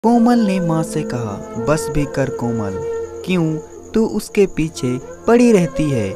कोमल ने माँ से कहा, बस भी कर कोमल, क्यों तू उसके पीछे पड़ी रहती है।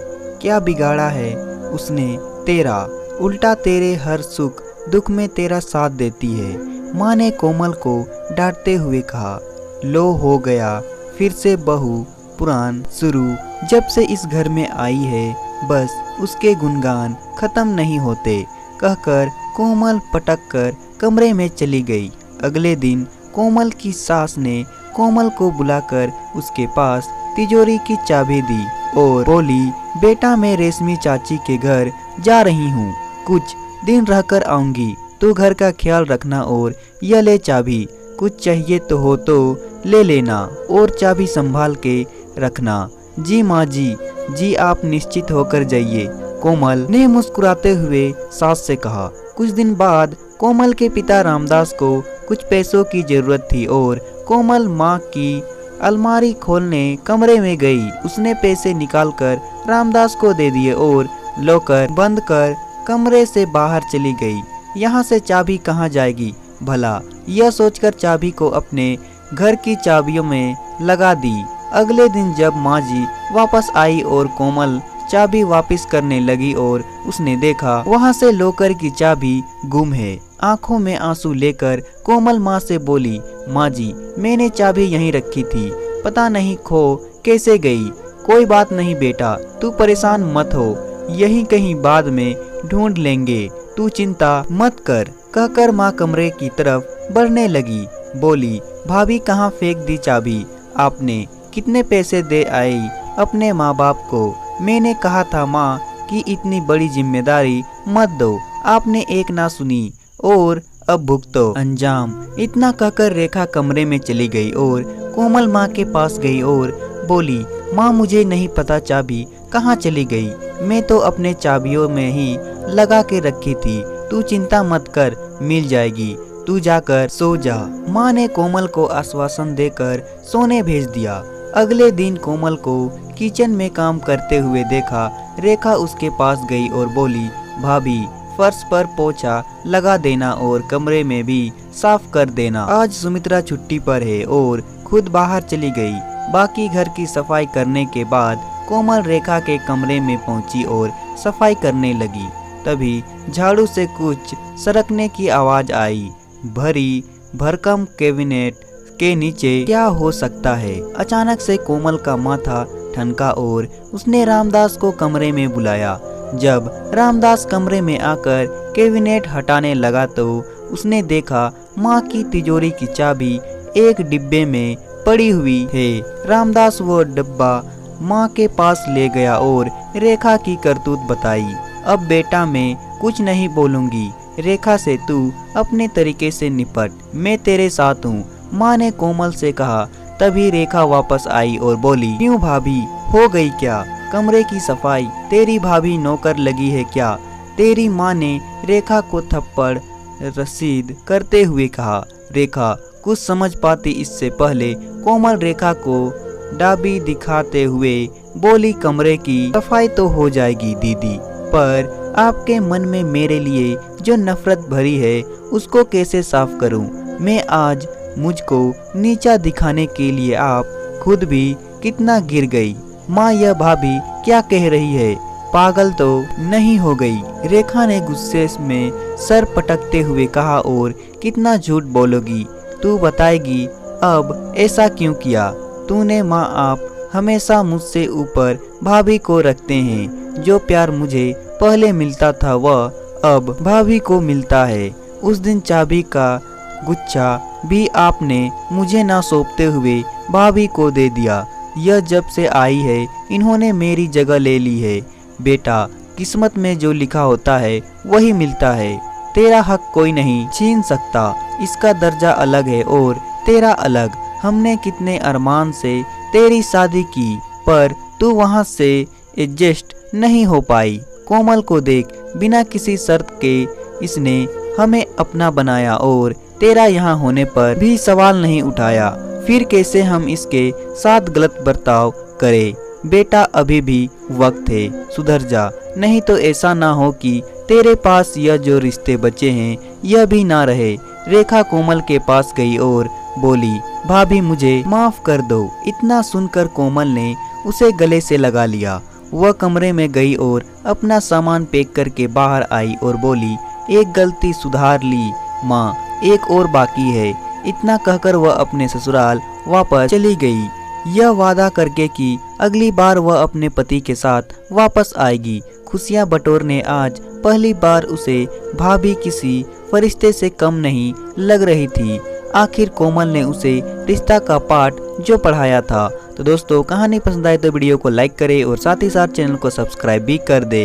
क्या बिगाड़ा है उसने तेरा, उल्टा तेरे हर सुख दुख में तेरा साथ देती है। माँ ने कोमल को डांटते हुए कहा, लो हो गया फिर से बहू पुराण शुरू। जब से इस घर में आई है बस उसके गुणगान खत्म नहीं होते। कहकर कोमल पटक कर कमरे में चली गई। अगले दिन कोमल की सास ने कोमल को बुलाकर उसके पास तिजोरी की चाबी दी और बोली, बेटा मैं रेशमी चाची के घर जा रही हूँ, कुछ दिन रहकर आऊंगी, तू घर का ख्याल रखना और यह ले चाबी, कुछ चाहिए तो हो तो ले लेना और चाबी संभाल के रखना। जी माँ जी आप निश्चित होकर जाइए, कोमल ने मुस्कुराते हुए सास से कहा। कुछ दिन बाद कोमल के पिता रामदास को कुछ पैसों की जरूरत थी और कोमल माँ की अलमारी खोलने कमरे में गई। उसने पैसे निकालकर रामदास को दे दिए और लॉकर बंद कर कमरे से बाहर चली गई। यहाँ से चाबी कहाँ जाएगी भला, यह सोचकर चाबी को अपने घर की चाबियों में लगा दी। अगले दिन जब माँ जी वापस आई और कोमल चाबी वापस करने लगी और उसने देखा वहाँ से लॉकर की चाबी गुम है। आंखों में आंसू लेकर कोमल माँ से बोली, माँ जी मैंने चाबी यहीं रखी थी, पता नहीं खो कैसे गई। कोई बात नहीं बेटा, तू परेशान मत हो, यहीं कहीं बाद में ढूंढ लेंगे, तू चिंता मत कर। कहकर माँ कमरे की तरफ बढ़ने लगी। बोली, भाभी कहाँ फेंक दी चाबी आपने, कितने पैसे दे आई अपने माँ बाप को। मैंने कहा था माँ कि इतनी बड़ी जिम्मेदारी मत दो, आपने एक ना सुनी और अब भुगतो अंजाम। इतना कहकर रेखा कमरे में चली गई और कोमल माँ के पास गई और बोली, माँ मुझे नहीं पता चाबी कहाँ चली गई, मैं तो अपने चाबियों में ही लगा के रखी थी, तू चिंता मत कर मिल जाएगी, तू जाकर सो जा। माँ ने कोमल को आश्वासन देकर सोने भेज दिया। अगले दिन कोमल को किचन में काम करते हुए देखा। रेखा उसके पास गई और बोली, भाभी फर्श पर पोछा लगा देना और कमरे में भी साफ कर देना। आज सुमित्रा छुट्टी पर है और खुद बाहर चली गई। बाकी घर की सफाई करने के बाद कोमल रेखा के कमरे में पहुंची और सफाई करने लगी। तभी झाड़ू से कुछ सरकने की आवाज आई। भरी भरकम कैबिनेट के नीचे क्या हो सकता है। अचानक से कोमल का माथा ठनका और उसने रामदास को कमरे में बुलाया। जब रामदास कमरे में आकर कैबिनेट हटाने लगा तो उसने देखा माँ की तिजोरी की चाबी एक डिब्बे में पड़ी हुई है। रामदास वो डिब्बा माँ के पास ले गया और रेखा की करतूत बताई। अब बेटा मैं कुछ नहीं बोलूंगी, रेखा से तू अपने तरीके से निपट, मैं तेरे साथ हूँ, माँ ने कोमल से कहा। तभी रेखा वापस आई और बोली, क्यों भाभी हो गई क्या, कमरे की सफाई तेरी भाभी नौकर लगी है क्या। तेरी माँ ने रेखा को थप्पड़ रसीद करते हुए कहा। रेखा कुछ समझ पाती इससे पहले कोमल रेखा को डाबी दिखाते हुए बोली, कमरे की सफाई तो हो जाएगी दीदी, पर आपके मन में मेरे लिए जो नफरत भरी है उसको कैसे साफ करूं। मैं आज मुझको नीचा दिखाने के लिए आप खुद भी कितना गिर गई। माँ यह भाभी क्या कह रही है, पागल तो नहीं हो गई। रेखा ने गुस्से में सर पटकते हुए कहा, और कितना झूठ बोलोगी, तू बताएगी अब ऐसा क्यों किया तूने। माँ आप हमेशा मुझसे ऊपर भाभी को रखते हैं, जो प्यार मुझे पहले मिलता था वह अब भाभी को मिलता है। उस दिन चाबी का गुच्छा भी आपने मुझे ना सौंपते हुए भाभी को दे दिया। यह जब से आई है इन्होंने मेरी जगह ले ली है। बेटा किस्मत में जो लिखा होता है वही मिलता है, तेरा हक कोई नहीं छीन सकता। इसका दर्जा अलग है और तेरा अलग। हमने कितने अरमान से तेरी शादी की, पर तू वहाँ से एडजस्ट नहीं हो पाई। कोमल को देख, बिना किसी शर्त के इसने हमें अपना बनाया और तेरा यहाँ होने पर भी सवाल नहीं उठाया, फिर कैसे हम इसके साथ गलत बर्ताव करें। बेटा अभी भी वक्त है, सुधर जा, नहीं तो ऐसा ना हो कि तेरे पास यह जो रिश्ते बचे हैं यह भी ना रहे। रेखा कोमल के पास गई और बोली, भाभी मुझे माफ कर दो। इतना सुनकर कोमल ने उसे गले से लगा लिया। वह कमरे में गई और अपना सामान पैक करके बाहर आई और बोली, एक गलती सुधार ली माँ, एक और बाकी है। इतना कहकर वह अपने ससुराल वापस चली गई, यह वादा करके कि अगली बार वह अपने पति के साथ वापस आएगी। खुशियां बटोरने आज पहली बार उसे भाभी किसी फरिश्ते से कम नहीं लग रही थी। आखिर कोमल ने उसे रिश्ता का पाठ जो पढ़ाया था। तो दोस्तों, कहानी पसंद आए तो वीडियो को लाइक करें और साथ ही साथ चैनल को सब्सक्राइब भी कर दे।